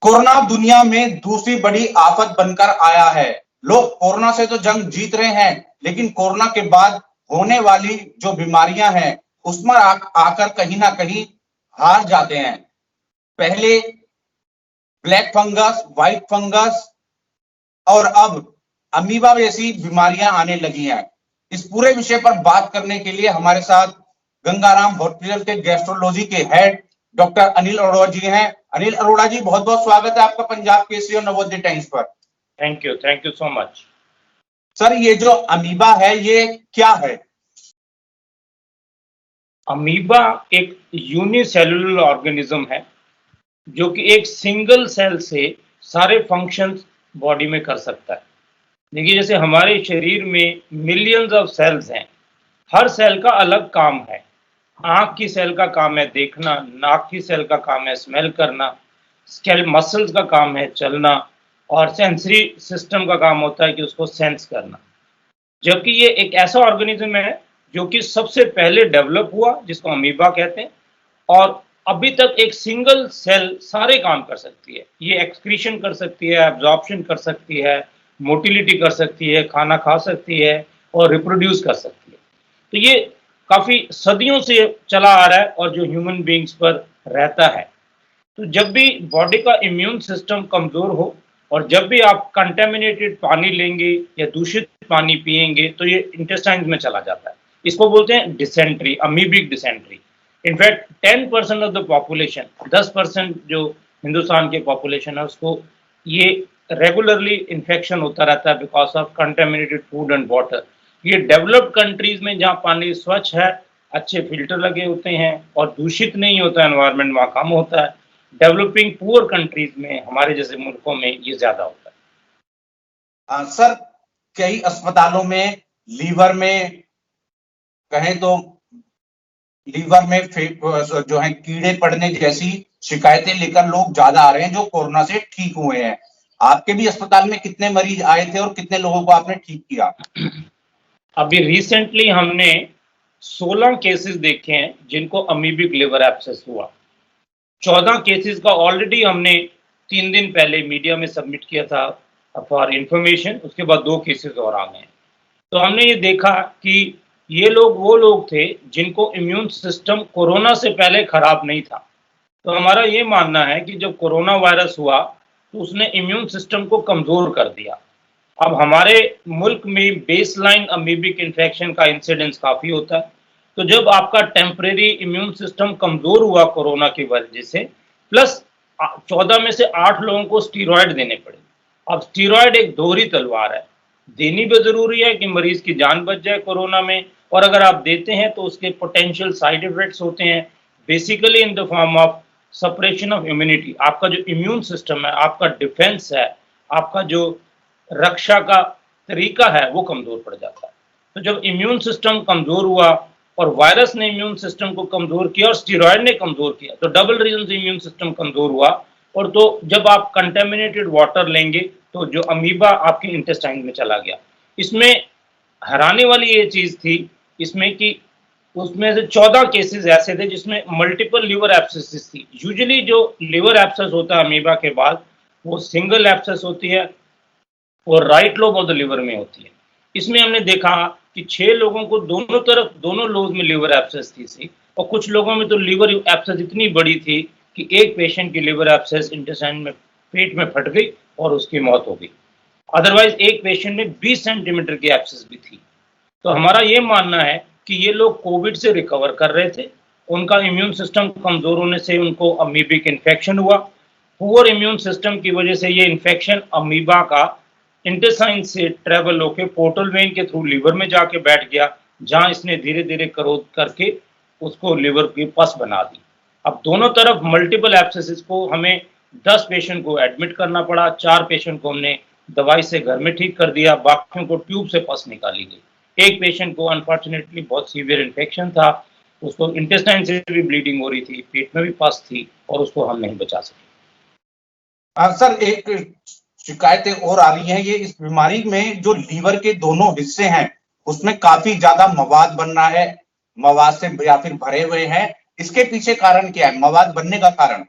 Corona दुनिया में दूसरी बड़ी आफत बनकर आया है। लोग कोरोना से तो जंग जीत रहे हैं, लेकिन कोरोना के बाद होने वाली जो बीमारियां हैं उसमें आकर कहीं ना कहीं हार जाते हैं। पहले ब्लैक फंगस, व्हाइट फंगस और अब अमीबा जैसी बीमारियां आने लगी हैं। इस पूरे विषय पर बात करने के लिए हमारे साथ गंगाराम हॉस्पिटल के गैस्ट्रोलॉजी के हेड डॉक्टर अनिल अरोड़ा जी हैं। अनिल अरोड़ा जी, बहुत बहुत स्वागत है आपका पंजाब केसरी और नवोदय टाइम्स पर। Thank you so much. Sir, ये जो अमीबा है ये क्या है? अमीबा एक यूनिसेलुलर ऑर्गेनिज्म है जो कि एक सिंगल सेल से सारे फंक्शंस बॉडी में कर सकता है। देखिए, जैसे हमारे शरीर में मिलियंस ऑफ सेल्स हैं, हर सेल का अलग काम है। आंख की सेल का काम है देखना, नाक की सेल का काम है स्मेल करना, स्केल मसल्स का काम है चलना, और सेंसरी सिस्टम का काम होता है कि उसको सेंस करना। जबकि ये एक ऐसा ऑर्गेनिज्म है जो कि सबसे पहले डेवलप हुआ, जिसको अमीबा कहते हैं, और अभी तक एक सिंगल सेल सारे काम कर सकती है। ये एक्सक्रीशन कर सकती है, एब्जॉर्प्शन कर सकती है, मोटिलिटी कर सकती है, खाना खा सकती है और रिप्रोड्यूस कर सकती है। तो ये काफ़ी सदियों से चला आ रहा है और जो ह्यूमन बींग्स पर रहता है। तो जब भी बॉडी का इम्यून सिस्टम कमज़ोर हो और जब भी आप कंटेमिनेटेड पानी लेंगे या दूषित पानी पिएंगे तो ये इंटेस्टाइन्स में चला जाता है। इसको बोलते हैं dysentery, amoebic dysentery. In fact 10% of the population, 10% जो हिंदुस्तान के पॉपुलेशन है उसको ये रेगुलरली इन्फेक्शन होता रहता है because of contaminated food and water. ये डेवलप्ड कंट्रीज में जहाँ पानी स्वच्छ है, अच्छे फिल्टर लगे होते हैं और दूषित नहीं होता है, एनवायरनमेंट वहाँ कम होता है। डेवलपिंग पुअर कंट्रीज में, हमारे जैसे मुल्कों में ये ज्यादा होता है। सर, कई अस्पतालों में लीवर में कहें तो लीवर में जो है कीड़े पड़ने जैसी शिकायतें लेकर लोग ज्यादा आ रहे हैं जो कोरोना से ठीक हुए हैं। आपके भी अस्पताल में कितने मरीज आए थे और कितने लोगों को आपने ठीक किया? अभी रिसेंटली हमने 16 केसेस देखे हैं जिनको अमीबिक लिवर एब्सेस हुआ। 14 केसेस का ऑलरेडी हमने 3 दिन पहले मीडिया में सबमिट किया था फॉर इंफॉर्मेशन। उसके बाद 2 केसेस और आ गए। तो हमने ये देखा कि ये लोग वो लोग थे जिनको इम्यून सिस्टम कोरोना से पहले खराब नहीं था। तो हमारा ये मानना है कि जब कोरोना वायरस हुआ तो उसने इम्यून सिस्टम को कमज़ोर कर दिया। अब हमारे मुल्क में बेसलाइन अमीबिक इन्फेक्शन का इंसिडेंस काफ़ी होता है। तो जब आपका टेम्परेरी इम्यून सिस्टम कमज़ोर हुआ कोरोना की वजह से, प्लस 14 में से 8 लोगों को स्टीरॉयड देने पड़े। अब स्टीरॉयड एक दोहरी तलवार है, देनी भी ज़रूरी है कि मरीज़ की जान बच जाए कोरोना में, और अगर आप देते हैं तो उसके पोटेंशियल साइड इफ़ेक्ट्स होते हैं, basically in the form of suppression of immunity. आपका जो इम्यून सिस्टम है, आपका डिफेंस है, आपका जो रक्षा का तरीका है वो कमज़ोर पड़ जाता है। तो जब इम्यून सिस्टम कमज़ोर हुआ और वायरस ने इम्यून सिस्टम को कमज़ोर किया और स्टीरॉयड ने कमज़ोर किया, तो डबल रीजन से इम्यून सिस्टम कमज़ोर हुआ। और तो जब आप कंटेमिनेटेड वाटर लेंगे तो जो अमीबा आपके इंटेस्टाइन में चला गया। इसमें हैरानी वाली ये चीज़ थी इसमें कि उसमें से 14 केसेस ऐसे थे जिसमें मल्टीपल लिवर एब्सेसिस थी। यूजुअली जो लिवर एब्सेस होता है अमीबा के बाद वो सिंगल एब्सेस होती है और right lobe of the liver में होती है। इसमें हमने देखा कि 6 लोगों को दोनों तरफ, दोनों लोब में लिवर एब्सेस थी और कुछ लोगों में तो लिवर एब्सेस इतनी बड़ी थी कि एक पेशेंट की लिवर एब्सेस इंटेस्टाइन में, पेट में फट गई और उसकी मौत हो गई। अदरवाइज एक पेशेंट में 20 सेंटीमीटर की एब्सेस भी थी। तो हमारा ये मानना है कि ये लोग कोविड से रिकवर कर रहे थे, उनका इम्यून सिस्टम कमज़ोर होने से उनको अमीबिक इन्फेक्शन हुआ। पुअर इम्यून सिस्टम की वजह से ये इन्फेक्शन अमीबा का इंटेस्टाइन से ट्रेवल होकर पोर्टल वेन के थ्रू लिवर में जाके बैठ गया, जहां इसने धीरे धीरे करोध करके उसको लिवर की पस बना दी। अब दोनों तरफ मल्टीपल एब्सेसिस को हमें 10 पेशेंट को एडमिट करना पड़ा, 4 पेशेंट को हमने दवाई से घर में ठीक कर दिया, बाकियों को ट्यूब से पस निकाली गई। एक पेशेंट को अनफॉर्चुनेटली बहुत सीवियर इन्फेक्शन था, उसको इंटेस्टाइन से भी ब्लीडिंग हो रही थी, पेट में भी पस थी और उसको हम नहीं बचा सके। सर, एक शिकायतें और आ रही हैं, ये इस बीमारी में जो लीवर के दोनों हिस्से हैं उसमें काफी ज्यादा मवाद बन रहा है, मवाद से या फिर भरे हुए हैं। इसके पीछे कारण क्या है, मवाद बनने का कारण?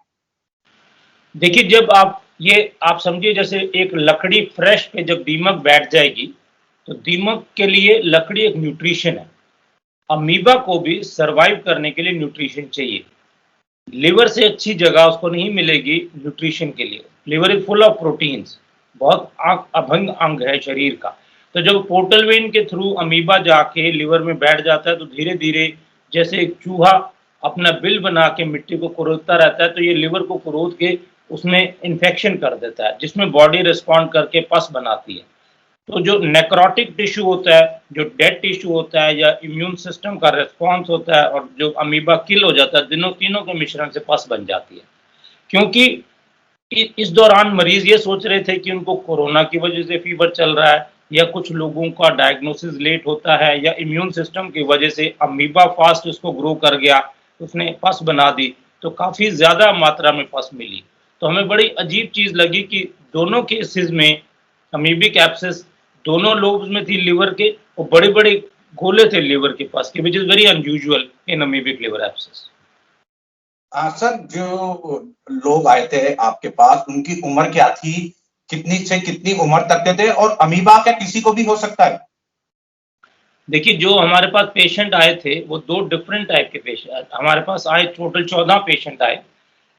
देखिए, जब आप समझिए जैसे एक लकड़ी फ्रेश पे जब दीमक बैठ जाएगी, तो दीमक के लिए लकड़ी एक न्यूट्रिशन है। अमीबा को भी सर्वाइव करने के लिए न्यूट्रिशन चाहिए। लिवर से अच्छी जगह उसको नहीं मिलेगी न्यूट्रिशन के लिए। Liver is full of proteins, बहुत अभंग अंग है शरीर का। तो जब पोर्टल वेन के थ्रू अमीबा जाके लिवर में बैठ जाता है, तो धीरे धीरे जैसे एक चूहा अपना बिल बना के मिट्टी को कुरेदता रहता है, तो ये लिवर को कुरेद के उसमें इन्फेक्शन कर देता है, जिसमें बॉडी रिस्पॉन्ड करके पस बनाती है। तो जो नेक्रोटिक टिश्यू होता है, जो डेड टिश्यू होता है, या इम्यून सिस्टम का रिस्पॉन्स होता है, और जो अमीबा किल हो जाता है, तीनों के मिश्रण से पस बन जाती है। क्योंकि इस दौरान मरीज ये सोच रहे थे कि उनको कोरोना की वजह से फीवर चल रहा है, या कुछ लोगों का डायग्नोसिस लेट होता है, या इम्यून सिस्टम की वजह से अमीबा फास्ट उसको ग्रो कर गया, उसने पस बना दी, तो काफ़ी ज़्यादा मात्रा में पस मिली। तो हमें बड़ी अजीब चीज़ लगी कि दोनों केसेस में अमीबिक एब्सेस दोनों लोब्स में थी लिवर के, और बड़े-बड़े गोले थे लिवर के पास के, which is very unusual in amoebic liver abscess. Sir, जो लोग आए थे आपके पास उनकी उम्र क्या थी? कितनी से कितनी उम्र तक के थे? और अमीबा क्या किसी को भी हो सकता है? देखिए, जो हमारे पास पेशेंट आए थे, वो 2 डिफरेंट टाइप के पेशेंट हमारे पास आए, टोटल 14 पेशेंट आए,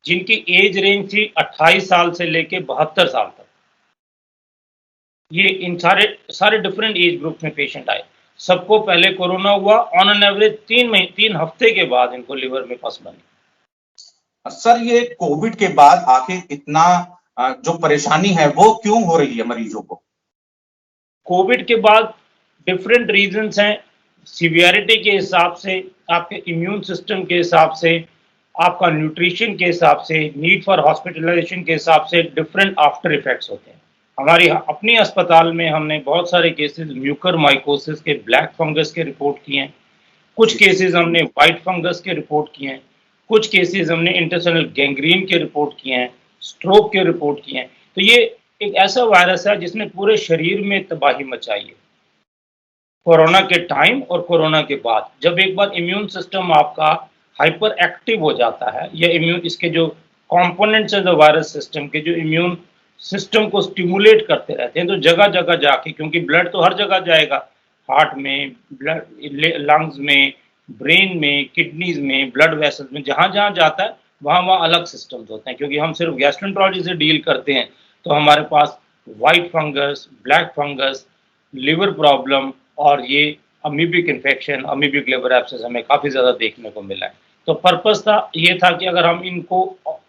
जिनकी एज रेंज थी 28 साल से लेके 72 साल तक। ये इन सारे सारे डिफरेंट एज ग्रुप में पेशेंट आए। सबको पहले कोरोना हुआ, ऑन एन एवरेज 3 हफ्ते के बाद इनको लिवर में पस बनी। सर, ये कोविड के बाद आखिर इतना जो परेशानी है वो क्यों हो रही है मरीजों को? कोविड के बाद डिफरेंट रीजंस हैं, सीवियरिटी के हिसाब से, आपके इम्यून सिस्टम के हिसाब से, आपका न्यूट्रिशन के हिसाब से, नीड फॉर हॉस्पिटलाइजेशन के हिसाब से डिफरेंट आफ्टर इफेक्ट्स होते हैं। हमारी अपनी अस्पताल में हमने बहुत सारे केसेस म्यूकर माइकोसिस के, ब्लैक फंगस के रिपोर्ट किए हैं, कुछ केसेस हमने वाइट फंगस के रिपोर्ट किए हैं, कुछ केसेस हमने इंटेस्टाइनल गैंग्रीन के रिपोर्ट किए हैं, स्ट्रोक के रिपोर्ट किए हैं। तो ये एक ऐसा वायरस है जिसने पूरे शरीर में तबाही मचाई है, कोरोना के टाइम और कोरोना के बाद। जब एक बार इम्यून सिस्टम आपका हाइपर एक्टिव हो जाता है, या इम्यून इसके जो कंपोनेंट्स हैं, जो वायरस सिस्टम के जो इम्यून सिस्टम को स्टिमुलेट करते रहते हैं, तो जगह जगह जाके, क्योंकि ब्लड तो हर जगह जाएगा, हार्ट में, ब्लड लंग्स में, ब्रेन में, किडनीज में, ब्लड वेसल्स में, जहाँ जहाँ जाता है वहाँ वहाँ अलग सिस्टम्स होते हैं। क्योंकि हम सिर्फ गैस्ट्रोएंटरोलॉजी से डील करते हैं, तो हमारे पास white fungus, black fungus, liver problem, और ये amoebic infection, amoebic liver abscess हमें काफ़ी ज़्यादा देखने को मिला है। तो पर्पस ये था कि अगर हम इनको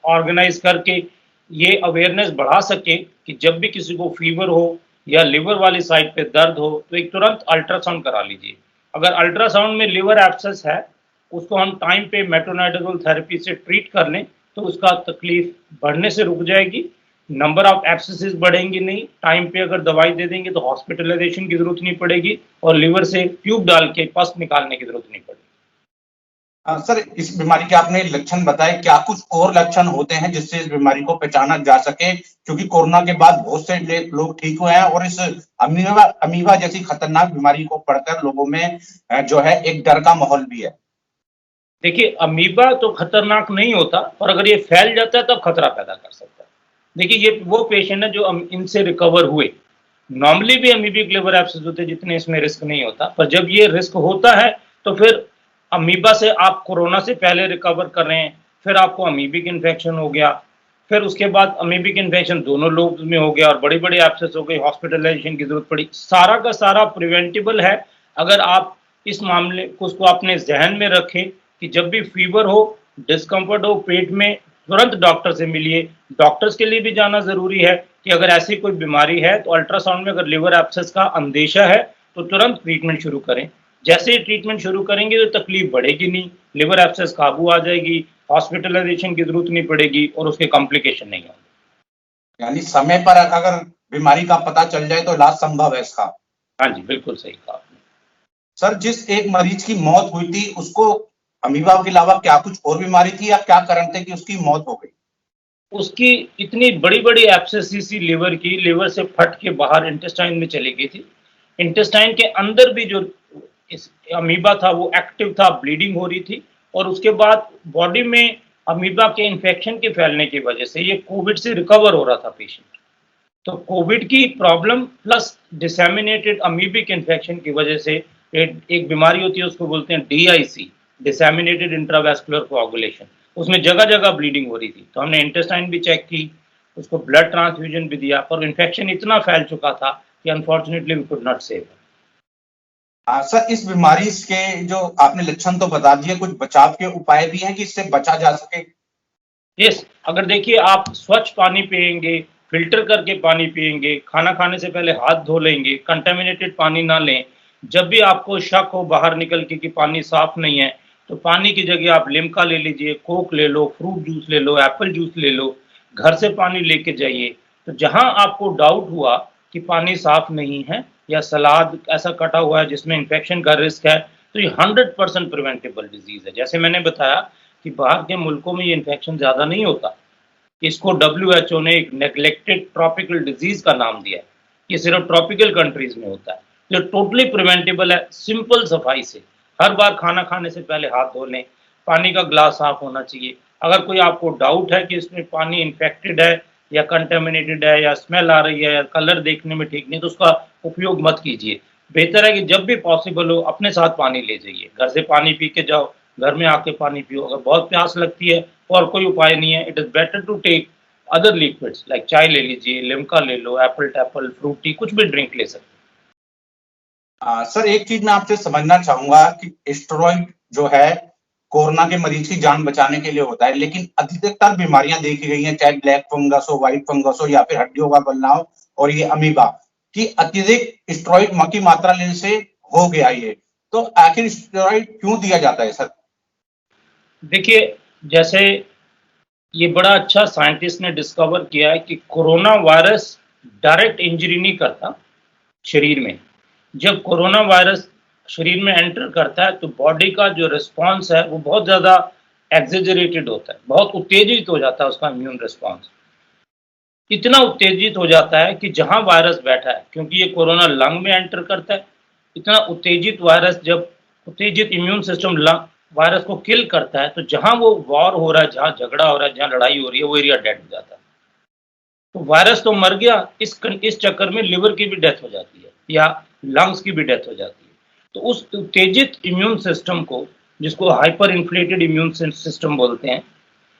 ऑर्गेनाइज करके ये अवेयरनेस बढ़ा सकें कि जब भी किसी को फीवर हो या लिवर वाली साइड पे दर्द हो, तो एक तुरंत अल्ट्रासाउंड करा लीजिए। अगर अल्ट्रासाउंड में लिवर एब्सेस है, उसको हम टाइम पे मेट्रोनाइट्रोजल थेरेपी से ट्रीट कर लें, तो उसका तकलीफ बढ़ने से रुक जाएगी, नंबर ऑफ एब्सेसेस बढ़ेंगे नहीं, टाइम पे अगर दवाई दे देंगे तो हॉस्पिटलाइजेशन की ज़रूरत नहीं पड़ेगी, और लिवर से ट्यूब डाल के पस निकालने की ज़रूरत नहीं पड़ेगी। सर, इस बीमारी के आपने लक्षण बताए, क्या कुछ और लक्षण होते हैं जिससे इस बीमारी को पहचाना जा सके? क्योंकि कोरोना के बाद बहुत से लोग ठीक हुए हैं और इस अमीबा जैसी खतरनाक बीमारी को पढ़कर लोगों में जो है एक डर का माहौल भी है। देखिए, अमीबा तो खतरनाक नहीं होता, और अगर ये फैल जाता है तब खतरा पैदा कर सकता है। देखिए, ये वो पेशेंट है जो इनसे रिकवर हुए। नॉर्मली भी अमीबिक लिवर एब्सेस होते हैं, जितने इसमें रिस्क नहीं होता, पर जब ये रिस्क होता है तो फिर अमीबा से आप कोरोना से पहले रिकवर कर रहे हैं, फिर आपको अमीबिक इन्फेक्शन हो गया, फिर उसके बाद अमीबिक इन्फेक्शन दोनों लोब्स में हो गया और बड़े-बड़े एब्सेस हो गए, हॉस्पिटलाइजेशन की ज़रूरत पड़ी। सारा का सारा प्रिवेंटेबल है, अगर आप इस मामले को उसको अपने ज़हन में रखें कि जब भी फीवर हो, डिस्कम्फर्ट हो पेट में, तुरंत डॉक्टर से मिलिए। डॉक्टर्स के लिए भी जाना ज़रूरी है कि अगर ऐसी कोई बीमारी है, तो अल्ट्रासाउंड में अगर लिवर एब्सेस का अंदेशा है, तो तुरंत ट्रीटमेंट शुरू करें। जैसे ही ट्रीटमेंट शुरू करेंगे तो तकलीफ बढ़ेगी नहीं, लिवर एब्सेस काबू आ जाएगी, हॉस्पिटलाइजेशन की ज़रूरत नहीं पड़ेगी और उसके कॉम्प्लिकेशन नहीं होंगे। यानी समय पर अगर बीमारी का पता चल जाए तो इलाज संभव है इसका। हाँ जी, बिल्कुल सही कहा आपने। सर, जिस एक मरीज की मौत हुई थी उसको अमीबा के अलावा क्या कुछ और बीमारी थी या क्या कारण थे कि उसकी मौत हो गई? उसकी इतनी बड़ी-बड़ी एब्सेसिस थी लिवर की, लिवर से फट के बाहर इंटेस्टाइन में चली गई थी। इंटेस्टाइन के अंदर भी जो इस अमीबा था वो एक्टिव था, ब्लीडिंग हो रही थी, और उसके बाद बॉडी में अमीबा के इन्फेक्शन के फैलने की वजह से ये कोविड से रिकवर हो रहा था पेशेंट। तो कोविड की problem plus disseminated amoebic infection की वजह से एक बीमारी होती है, उसको बोलते हैं डीआईसी, डिसेमिनेटेड इंट्रावेस्कुलर कोआगुलेशन। उसमें जगह-जगह ब्लीडिंग हो रही थी। तो हमने इंटेस्टाइन भी चेक की, उसको ब्लड ट्रांसफ्यूजन भी दिया, पर इन्फेक्शन इतना फैल चुका था कि unfortunately we could not save. Sir, इस बीमारी के जो आपने लक्षण तो बता दिए, कुछ बचाव के उपाय भी हैं कि इससे बचा जा सके? यस, अगर देखिए आप स्वच्छ पानी पिएंगे, फिल्टर करके पानी पिएंगे, खाना खाने से पहले हाथ धो लेंगे, कंटामिनेटेड पानी ना लें। जब भी आपको शक हो बाहर निकल के कि पानी साफ नहीं है, तो पानी की जगह आप लिम्का ले लीजिए, कोक ले लो, फ्रूट जूस ले लो, एप्पल जूस ले लो, घर से पानी लेके जाइए। तो जहां आपको डाउट हुआ कि पानी साफ नहीं है या सलाद ऐसा कटा हुआ है जिसमें इन्फेक्शन का रिस्क है, तो ये 100% प्रिवेंटेबल डिजीज है। जैसे मैंने बताया कि बाहर के मुल्कों में ये इन्फेक्शन ज़्यादा नहीं होता। इसको डब्ल्यूएचओ ने एक नेग्लेक्टेड ट्रॉपिकल डिजीज का नाम दिया है। ये सिर्फ ट्रॉपिकल कंट्रीज में होता है। जो टोटली प्रिवेंटेबल है, सिंपल सफाई से। हर बार खाना खाने से पहले हाथ धो लें, पानी का ग्लास साफ होना चाहिए। अगर कोई आपको डाउट है कि इसमें पानी इन्फेक्टेड है या कंटेमिनेटेड है या स्मेल आ रही है या कलर देखने में ठीक नहीं, तो उसका उपयोग मत कीजिए। बेहतर है कि जब भी पॉसिबल हो अपने साथ पानी ले जाइए। घर से पानी पी के जाओ, घर में आके पानी पियो। अगर बहुत प्यास लगती है और कोई उपाय नहीं है, it is better to take other liquids like चाय ले लीजिए, लिम्का ले लो, एप्पल टैपल, फ्रूटी, कुछ भी ड्रिंक ले सकते हैं। सर, एक चीज मैं आपसे समझना चाहूंगा कि स्टेरॉइड जो है कोरोना के मरीज की जान बचाने के लिए होता है, लेकिन अधिकतर बीमारियां देखी गई हैं, चाहे ब्लैक फंगस हो, व्हाइट फंगस हो या फिर हड्डियों का गलना हो और ये अमीबा, कि अत्यधिक स्टेरॉइड की मात्रा लेने से हो गया ये। तो आखिर स्टेरॉइड क्यों दिया जाता है सर? देखिए, जैसे ये बड़ा अच्छा साइंटिस्ट ने डिस्कवर किया है कि कोरोना वायरस डायरेक्ट इंजरी नहीं करता शरीर में। जब कोरोना वायरस शरीर में एंटर करता है तो बॉडी का जो रिस्पॉन्स है वो बहुत ज़्यादा एग्जेजरेटेड होता है, बहुत उत्तेजित हो जाता है उसका इम्यून रिस्पॉन्स। इतना उत्तेजित हो जाता है कि जहाँ वायरस बैठा है, क्योंकि ये कोरोना लंग में एंटर करता है, इतना उत्तेजित वायरस जब उत्तेजित इम्यून सिस्टम वायरस को किल करता है, तो जहाँ वो वॉर हो रहा है, जहाँ झगड़ा हो रहा है, जहाँ लड़ाई हो रही है, वो एरिया डेड हो जाता है। तो वायरस तो मर गया, इस चक्कर में लिवर की भी डेथ हो जाती है या लंग्स की भी डेथ हो जाती है। तो उस उत्तेजित इम्यून सिस्टम को, जिसको हाइपर इन्फ्लेटेड इम्यून सिस्टम बोलते हैं,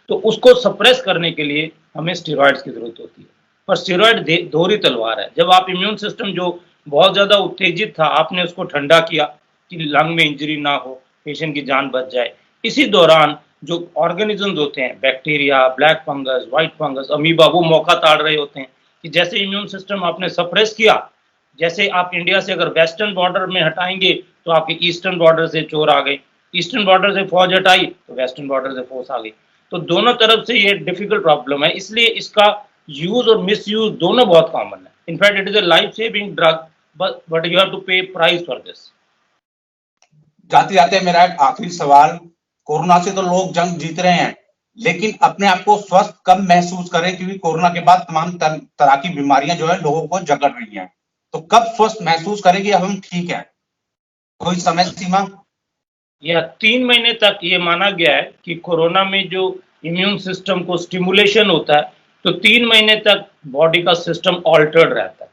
तो उसको सप्रेस करने के लिए हमें स्टेरॉइड्स की ज़रूरत होती है। पर स्टेरॉइड दोहरी तलवार है। जब आप इम्यून सिस्टम जो बहुत ज़्यादा उत्तेजित था, आपने उसको ठंडा किया कि लंग में इंजरी ना हो, पेशेंट की जान बच जाए। इसी दौरान जो ऑर्गेनिजम्स होते हैं, bacteria, black fungus, white fungus, amoeba, वो मौका ताड़ रहे होते हैं कि जैसे इम्यून सिस्टम आपने सप्रेस किया, जैसे आप इंडिया से अगर वेस्टर्न बॉर्डर में हटाएंगे तो आपके ईस्टर्न बॉर्डर से चोर आ गए, ईस्टर्न बॉर्डर से फौज हटाई तो वेस्टर्न बॉर्डर से फोर्स आ गई। तो दोनों तरफ से ये डिफिकल्ट प्रॉब्लम है, इसलिए इसका यूज और मिस यूज दोनों बहुत कॉमन है। In fact it is a life saving drug, but you have to pay price for this. जाते जाते मेरा एक आखिरी सवाल, कोरोना से तो लोग जंग जीत रहे हैं, लेकिन अपने आप को स्वस्थ कब महसूस करें, क्योंकि कोरोना के बाद तमाम तरह की बीमारियां जो है लोगों को जकड़ रही हैं, तो कब स्वस्थ महसूस करें कि अब हम ठीक है? कोई समय सीमा? यह 3 महीने तक ये माना गया है कि कोरोना में जो इम्यून सिस्टम को स्टिमुलेशन होता है, तो 3 महीने तक बॉडी का सिस्टम ऑल्टर्ड रहता है,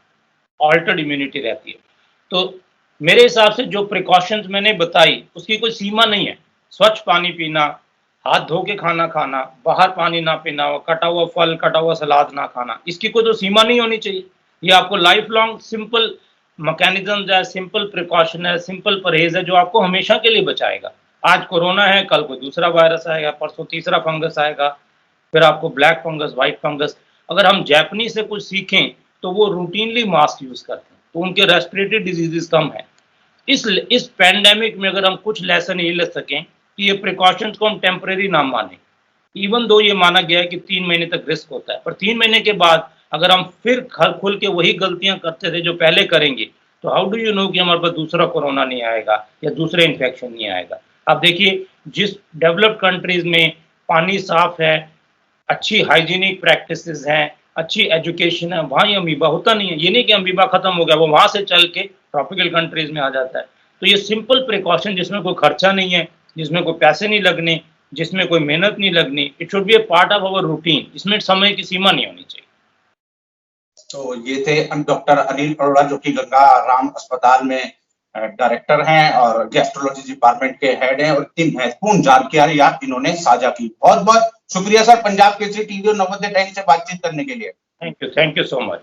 ऑल्टर्ड इम्यूनिटी रहती है। तो मेरे हिसाब से जो प्रिकॉशंस मैंने बताई उसकी कोई सीमा नहीं है। स्वच्छ पानी पीना, हाथ धो के खाना खाना, बाहर पानी ना पीना, कटा हुआ फल, कटा हुआ सलाद ना खाना, इसकी कोई तो सीमा नहीं होनी चाहिए। ये आपको लाइफ लॉन्ग सिंपल मैकेनिज्म है, सिंपल प्रिकॉशन है, सिंपल परहेज है जो आपको हमेशा के लिए बचाएगा। आज कोरोना है, कल कोई दूसरा वायरस आएगा, परसों तीसरा फंगस आएगा, फिर आपको ब्लैक फंगस, व्हाइट फंगस। अगर हम जापानीज से कुछ सीखें तो वो रूटीनली मास्क यूज करते हैं, तो उनके रेस्पिरेटरी डिजीजेस कम है। इस पैंडेमिक में अगर हम कुछ लेसन ये ले सकें कि ये प्रिकॉशंस को हम टेम्परेरी ना माने, इवन दो ये माना गया है कि 3 महीने तक रिस्क होता है, पर 3 महीने के बाद अगर हम फिर खुल के वही गलतियां करते थे जो पहले करेंगे, तो हाउ डू यू नो कि हमारे पास दूसरा कोरोना नहीं आएगा या दूसरा इन्फेक्शन नहीं आएगा। आप देखिए, जिस डेवलप्ड कंट्रीज में पानी साफ है, अच्छी हाइजीनिक प्रैक्टिसेस हैं, अच्छी एजुकेशन है, वहाँ ये अमीबा होता नहीं है। ये नहीं कि अमीबा खत्म हो गया, वो वहाँ से चल के ट्रॉपिकल कंट्रीज में आ जाता है। तो ये सिंपल प्रिकॉशन जिसमें कोई खर्चा नहीं है, जिसमें कोई पैसे नहीं लगने, जिसमें कोई मेहनत नहीं लगनी। It should be a part of our routine. इसमें समय की सीमा नहीं होनी चाहिए। तो ये थे डॉक्टर अनिल अरोड़ा, जो कि गंगा राम अस्पताल में डायरेक्टर हैं और गैस्ट्रोलॉजी डिपार्टमेंट के हेड हैं, और इतनी महत्वपूर्ण जानकारी आप इन्होंने साझा की। बहुत बहुत शुक्रिया सर, पंजाब केसरी टीवी और नवोदय टाइम्स से बातचीत करने के लिए। Thank you so much.